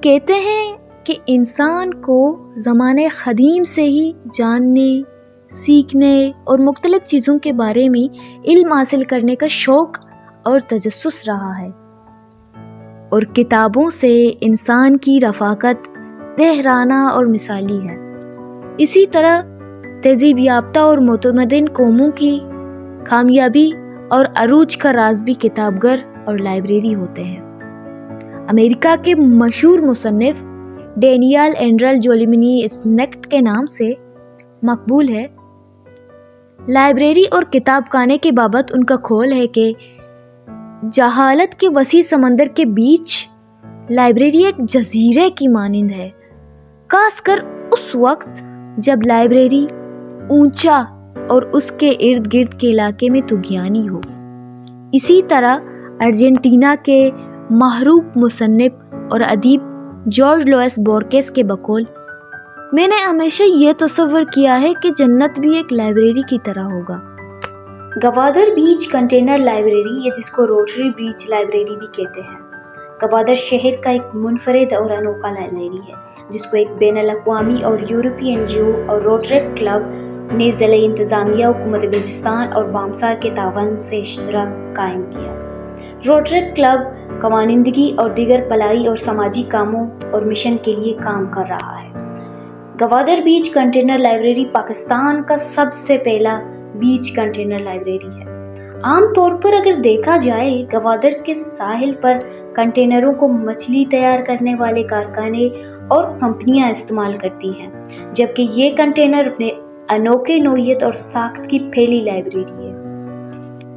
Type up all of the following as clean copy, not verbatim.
کہتے ہیں کہ انسان کو زمانے قدیم سے ہی جاننے، سیکھنے اور مختلف چیزوں کے بارے میں علم حاصل کرنے کا شوق اور تجسس رہا ہے، اور کتابوں سے انسان کی رفاقت دہرانہ اور مثالی ہے۔ اسی طرح تہذیب یافتہ اور متمدن قوموں کی کامیابی اور عروج کا راز بھی کتاب گھر اور لائبریری ہوتے ہیں۔ امریکہ کے مشہور مصنف ڈینیل اینڈرل جولیمنی اسنیکٹ کے نام سے مقبول ہے۔ لائبریری اور کتاب خانے کے بابت ان کا قول ہے کہ جہالت کے وسیع سمندر کے بیچ لائبریری ایک جزیرے کی مانند ہے، خاص کر اس وقت جب لائبریری اونچا اور اس کے ارد گرد کے علاقے میں طغیانی ہو۔ اسی طرح ارجنٹینا کے معروف مصنف اور ادیب جارج لوئس بورکیس کے بقول، میں نے ہمیشہ یہ تصور کیا ہے کہ جنت بھی ایک لائبریری کی طرح ہوگا۔ گوادر بیچ کنٹینر لائبریری، یا جس کو روٹری بیچ لائبریری بھی کہتے ہیں، گوادر شہر کا ایک منفرد اور انوکھا لائبریری ہے، جس کو ایک بین الاقوامی اور یورپی این جی او اور روٹری کلب نے ضلعی انتظامیہ، حکومت بلوچستان اور بامسار کے تعاون سے اشتراک قائم کیا۔ روٹری کلب خواندگی اور دیگر بھلائی اور سماجی کاموں اور مشن کے لیے کام کر رہا ہے۔ گوادر بیچ کنٹینر لائبریری پاکستان کا سب سے پہلا بیچ کنٹینر لائبریری ہے۔ عام طور پر اگر دیکھا جائے، گوادر کے ساحل پر کنٹینروں کو مچھلی تیار کرنے والے کارخانے اور کمپنیاں استعمال کرتی ہیں، جبکہ یہ کنٹینر اپنے انوکھے نوعیت اور ساخت کی پہلی لائبریری ہے۔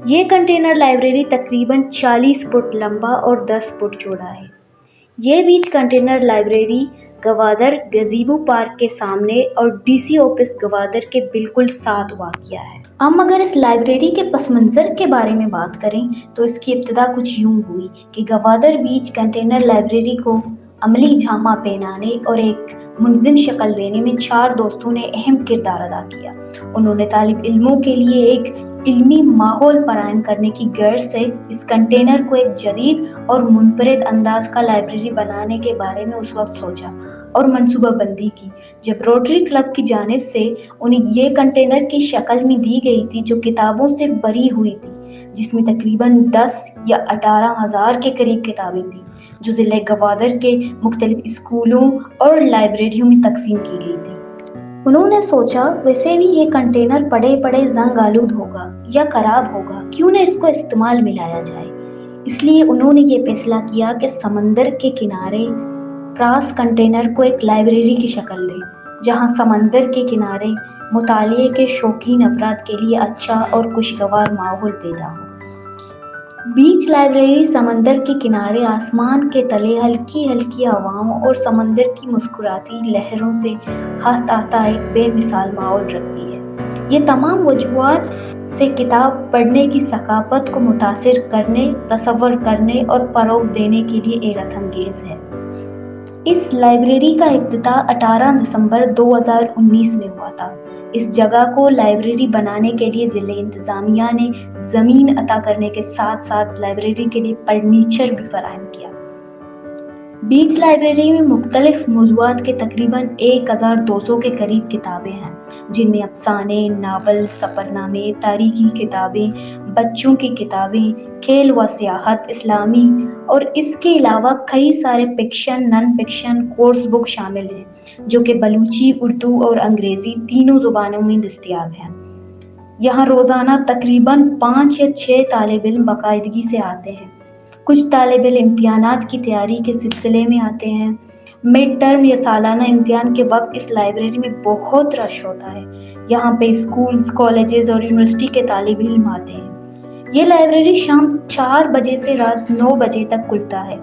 یہ کنٹینر لائبریری تقریباً 40 فٹ لمبا اور 10 فٹ چوڑا ہے۔ یہ بیچ کنٹینر لائبریری گوادر گزیبو پارک کے سامنے اور ڈی سی آفس گوادر کے بالکل ساتھ واقع ہے۔ ہم اگر اس لائبریری کے پس منظر کے بارے میں بات کریں تو اس کی ابتدا کچھ یوں ہوئی کہ گوادر بیچ کنٹینر لائبریری کو عملی جامہ پہنانے اور ایک منظم شکل دینے میں 4 دوستوں نے اہم کردار ادا کیا۔ انہوں نے طالب علموں کے لیے ایک علمی ماحول فراہم کرنے کی غرض سے اس کنٹینر کو ایک جدید اور منفرد انداز کا لائبریری بنانے کے بارے میں اس وقت سوچا اور منصوبہ بندی کی جب روٹری کلب کی جانب سے انہیں یہ کنٹینر کی شکل میں دی گئی تھی، جو کتابوں سے بھری ہوئی تھی، جس میں تقریباً 10 یا 18,000 کے قریب کتابیں تھیں، جو ضلع گوادر کے مختلف اسکولوں اور لائبریریوں میں تقسیم کی گئی تھی۔ انہوں نے سوچا، ویسے بھی یہ کنٹینر پڑے پڑے زنگ آلود ہوگا یا خراب ہوگا، کیوں نہ اس کو استعمال میں لایا جائے۔ اس لیے انہوں نے یہ فیصلہ کیا کہ سمندر کے کنارے کراس کنٹینر کو ایک لائبریری کی شکل دیں، جہاں سمندر کے کنارے مطالعے کے شوقین افراد کے لیے اچھا اور خوشگوار ماحول پیدا ہو۔ بیچ لائبریری سمندر کے کنارے آسمان کے تلے ہلکی ہلکی ہواؤں اور سمندر کی مسکراتی لہروں سے ہاتھ آتا ایک بے مثال ماحول رکھتی ہے۔ یہ تمام وجوہات سے کتاب پڑھنے کی ثقافت کو متاثر کرنے، تصور کرنے اور فروغ دینے کے لیے حیرت انگیز ہے۔ اس لائبریری کا افتتاح 18 دسمبر 2019 میں ہوا تھا۔ اس جگہ کو لائبریری بنانے کے لیے ضلع انتظامیہ نے زمین عطا کرنے کے ساتھ ساتھ لائبریری کے لیے فرنیچر بھی فراہم کیا۔ بیچ لائبریری میں مختلف موضوعات کے تقریباً 1200 کے قریب کتابیں ہیں، جن میں افسانے، ناول، سفر نامے، تاریخی کتابیں، بچوں کی کتابیں، کھیل و سیاحت، اسلامی اور اس کے علاوہ کئی سارے fiction, non fiction course book شامل ہیں، جو کہ بلوچی، اردو اور انگریزی تینوں زبانوں میں دستیاب ہیں۔ یہاں روزانہ تقریباً 5 یا 6 طالب علم باقاعدگی سے آتے ہیں۔ کچھ طالب علم امتحانات کی تیاری کے سلسلے میں آتے ہیں۔ مڈ ٹرم یا سالانہ امتحان کے وقت اس لائبریری میں بہت رش ہوتا ہے۔ یہاں پہ اسکولز، کالجز اور یونیورسٹی کے طالب علم آتے ہیں۔ یہ لائبریری شام 4 بجے سے رات 9 بجے تک کھلتا ہے۔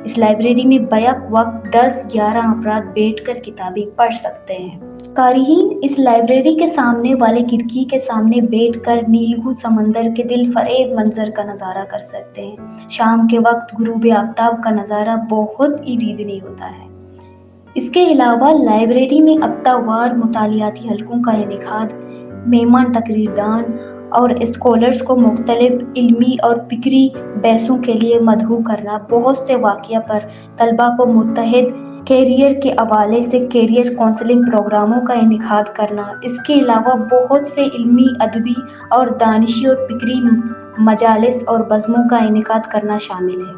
اس لائبریری میں بیک وقت 10-11 افراد بیٹھ کر کتابیں پڑھ سکتے ہیں۔ قارئین اس لائبریری کے سامنے والے کھڑکی کے سامنے بیٹھ کر نیلگوں سمندر کے دل فریب منظر کا نظارہ کر سکتے ہیں۔ شام کے وقت غروب آفتاب کا نظارہ بہت ہی دیدنی ہوتا ہے۔ اس کے علاوہ لائبریری میں ہفتہ وار مطالعاتی حلقوں کا انعقاد، مہمان تقریر دان اور اسکالرز کو مختلف علمی اور فکری بحثوں کے لیے مدعو کرنا، بہت سے مواقع پر طلباء کو متحد کیریئر کے حوالے سے کیریئر کونسلنگ پروگراموں کا انعقاد کرنا، اس کے علاوہ بہت سے علمی، ادبی اور دانشی اور فکری مجالس اور بزموں کا انعقاد کرنا شامل ہے،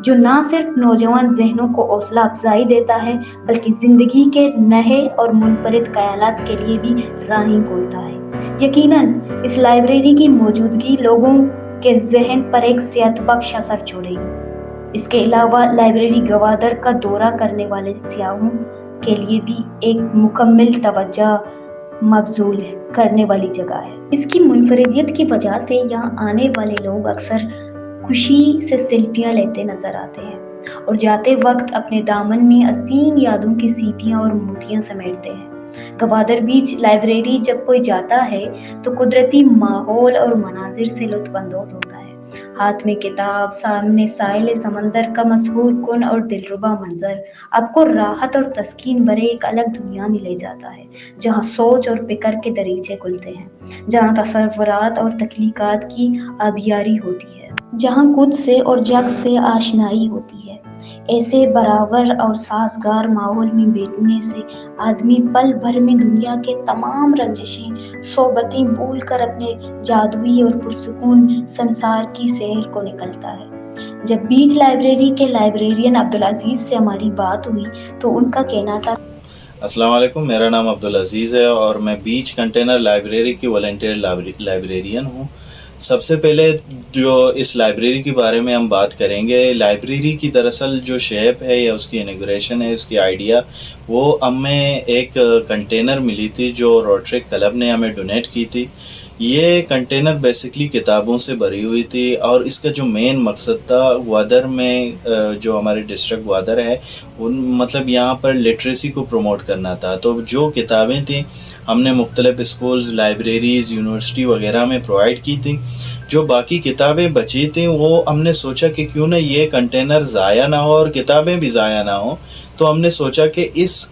جو نہ صرف نوجوان ذہنوں کو حوصلہ افزائی دیتا ہے بلکہ زندگی کے نئے اور منفرد خیالات کے لیے بھی راہیں کھولتا ہے۔ یقیناً اس لائبریری کی موجودگی لوگوں کے ذہن پر ایک صحت بخش اثر چھوڑے گی۔ اس کے علاوہ لائبریری گوادر کا دورہ کرنے والے سیاحوں کے لیے بھی ایک مکمل توجہ مبذول کرنے والی جگہ ہے۔ اس کی منفردیت کی وجہ سے یہاں آنے والے لوگ اکثر خوشی سے سیلفیاں لیتے نظر آتے ہیں اور جاتے وقت اپنے دامن میں حسین یادوں کی سیپیاں اور موتیاں سمیٹتے ہیں۔ گوادر بیچ لائبریری جب کوئی جاتا ہے تو قدرتی ماحول اور مناظر سے لطف اندوز ہوتا ہے۔ ہاتھ میں کتاب، سامنے ساحل سمندر کا مسحور کن اور دلربا منظر آپ کو راحت اور تسکین بھرے ایک الگ دنیا میں لے جاتا ہے، جہاں سوچ اور فکر کے دریچے کھلتے ہیں، جہاں تصورات اور تخلیقات کی آبیاری ہوتی ہے، جہاں خود سے اور جگ سے آشنائی ہوتی ہے۔ ایسے برابر اور سازگار ماحول میں بیٹھنے سے آدمی پل بھر میں دنیا کے تمام رنجشیں، صحبتیں بھول کر اپنے جادوئی اور پرسکون سنسار کی سیر کو نکلتا ہے۔ جب بیچ لائبریری کے لائبریرین عبدالعزیز سے ہماری بات ہوئی تو ان کا کہنا تھا۔ السلام علیکم، میرا نام عبدالعزیز ہے اور میں بیچ کنٹینر لائبریری کی والنٹیئر لائبریرین ہوں۔ سب سے پہلے جو اس لائبریری کے بارے میں ہم بات کریں گے، لائبریری کی دراصل جو شیپ ہے یا اس کی انیگریشن ہے، اس کی آئیڈیا، وہ ہمیں ایک کنٹینر ملی تھی جو روٹری کلب نے ہمیں ڈونیٹ کی تھی۔ یہ کنٹینر بیسکلی کتابوں سے بھری ہوئی تھی اور اس کا جو مین مقصد تھا گوادر میں، جو ہمارے ڈسٹرکٹ گوادر ہے، مطلب یہاں پر لٹریسی کو پروموٹ کرنا تھا۔ تو جو کتابیں تھیں ہم نے مختلف اسکولز، لائبریریز، یونیورسٹی وغیرہ میں پرووائڈ کی تھیں۔ جو باقی کتابیں بچی تھیں وہ ہم نے سوچا کہ کیوں نہ یہ کنٹینر ضائع نہ ہو اور کتابیں بھی ضائع نہ ہوں، تو ہم نے سوچا کہ اس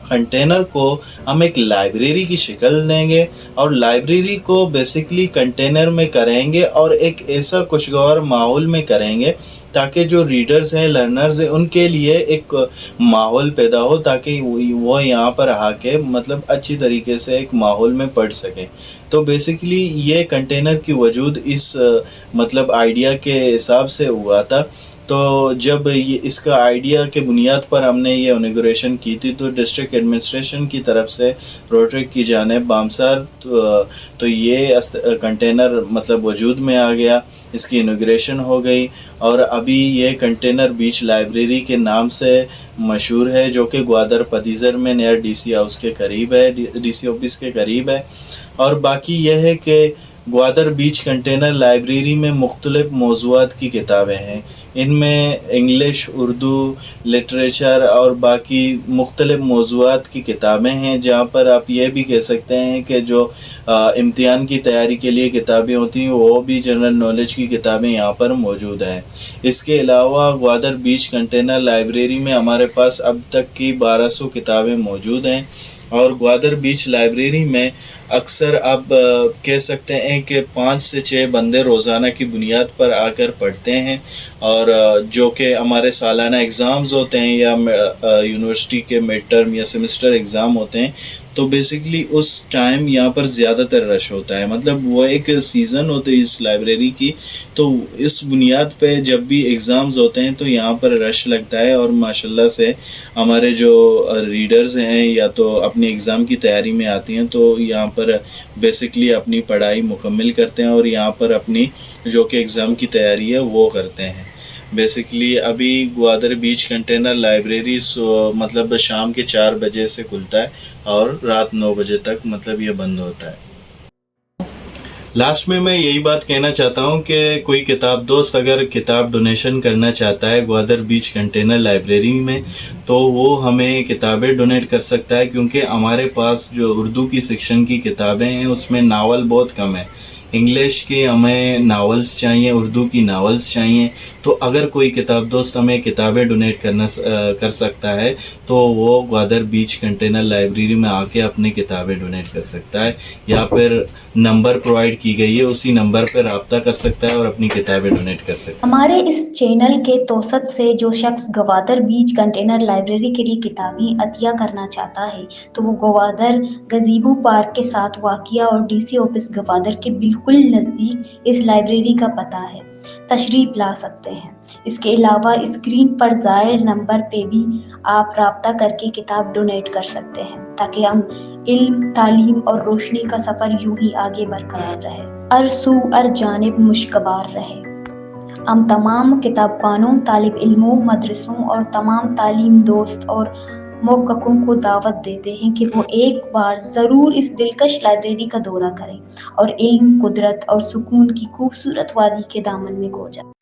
کنٹینر کو ہم ایک لائبریری کی شکل دیں گے اور لائبریری کو بیسکلی کنٹینر میں کریں گے اور ایک ایسا خوشگوار ماحول میں کریں گے تاکہ جو ریڈرز ہیں، لرنرز ہیں، ان کے لیے ایک ماحول پیدا ہو تاکہ وہ یہاں پر آ کے مطلب اچھی طریقے سے ایک ماحول میں پڑھ سکیں۔ تو بیسکلی یہ کنٹینر کی وجود اس مطلب آئیڈیا کے حساب سے ہوا تھا۔ تو جب اس کا آئیڈیا کے بنیاد پر ہم نے یہ انیگوریشن کی تھی تو ڈسٹرکٹ ایڈمنسٹریشن کی طرف سے روٹری کی جانب بامسار تو یہ کنٹینر مطلب وجود میں آ گیا، اس کی انیگوریشن ہو گئی اور ابھی یہ کنٹینر بیچ لائبریری کے نام سے مشہور ہے، جو کہ گوادر پدیزر میں نیا ڈی سی ہاؤس کے قریب ہے، ڈی سی آفس کے قریب ہے۔ اور باقی یہ ہے کہ گوادر بیچ کنٹینر لائبریری میں مختلف موضوعات کی کتابیں ہیں، ان میں انگلش، اردو، لٹریچر اور باقی مختلف موضوعات کی کتابیں ہیں، جہاں پر آپ یہ بھی کہہ سکتے ہیں کہ جو امتحان کی تیاری کے لیے کتابیں ہوتی ہیں وہ بھی جنرل نالج کی کتابیں یہاں پر موجود ہیں۔ اس کے علاوہ گوادر بیچ کنٹینر لائبریری میں ہمارے پاس اب تک کی 1200 کتابیں موجود ہیں اور گوادر بیچ لائبریری میں اکثر آپ کہہ سکتے ہیں کہ 5 سے 6 بندے روزانہ کی بنیاد پر آ کر پڑھتے ہیں، اور جو کہ ہمارے سالانہ ایگزامز ہوتے ہیں یا یونیورسٹی کے مڈ ٹرم یا سیمسٹر ایگزام ہوتے ہیں، تو بیسکلی اس ٹائم یہاں پر زیادہ تر رش ہوتا ہے، مطلب وہ ایک سیزن ہوتے ہے اس لائبریری کی، تو اس بنیاد پہ جب بھی ایگزامز ہوتے ہیں تو یہاں پر رش لگتا ہے اور ماشاءاللہ سے ہمارے جو ریڈرز ہیں یا تو اپنی ایگزام کی تیاری میں آتی ہیں تو یہاں پر بیسکلی اپنی پڑھائی مکمل کرتے ہیں اور یہاں پر اپنی جو کہ ایگزام کی تیاری ہے وہ کرتے ہیں۔ بیسکلی ابھی گوادر بیچ کنٹینر لائبریری مطلب شام کے 4 بجے سے کھلتا ہے اور رات 9 بجے تک مطلب یہ بند ہوتا ہے۔ لاسٹ میں یہی بات کہنا چاہتا ہوں کہ کوئی کتاب دوست اگر کتاب ڈونیشن کرنا چاہتا ہے گوادر بیچ کنٹینر لائبریری میں تو وہ ہمیں کتابیں ڈونیٹ کر سکتا ہے، کیونکہ ہمارے پاس جو اردو کی سیکشن کی کتابیں ہیں اس میں ناول بہت کم ہے، انگلش کی ہمیں ناولس چاہیے، اردو کی ناولس چاہیے. تو اگر کوئی کتاب دوست ہمیں کتابیں ڈونیٹ کر سکتا ہے تو وہ گوادر بیچ کنٹینر لائبریری میں آ کے اپنی کتابیں ڈونیٹ کر سکتا ہے، یا پھر نمبر پرووائڈ کی گئی ہے، اسی نمبر پہ رابطہ کر سکتا ہے اور اپنی کتابیں ڈونیٹ کر سکتا ہے. ہمارے اس چینل کے توسط سے جو شخص گوادر بیچ کنٹینر لائبریری کے لیے کتابیں عطیہ کرنا چاہتا ہے تو وہ گوادر گزیبو پارک کے ساتھ واقع اور ڈی سی آفس گوادر کے بالکل نزدیک اس لائبریری کا پتہ ہے، تشریف لا سکتے ہیں. اس کے علاوہ اسکرین پر ظاہر نمبر پہ بھی آپ رابطہ کر کے کتاب ڈونیٹ کر سکتے ہیں تاکہ ہم علم، تعلیم اور روشنی کا سفر یوں ہی آگے برقرار رہے، ہر سو ہر جانب مشکبار رہے. ہم تمام کتاب خانوں، طالب علموں، مدرسوں اور تمام تعلیم دوست اور محققوں کو دعوت دیتے ہیں کہ وہ ایک بار ضرور اس دلکش لائبریری کا دورہ کریں اور علم، قدرت اور سکون کی خوبصورت وادی کے دامن میں کھو جائیں.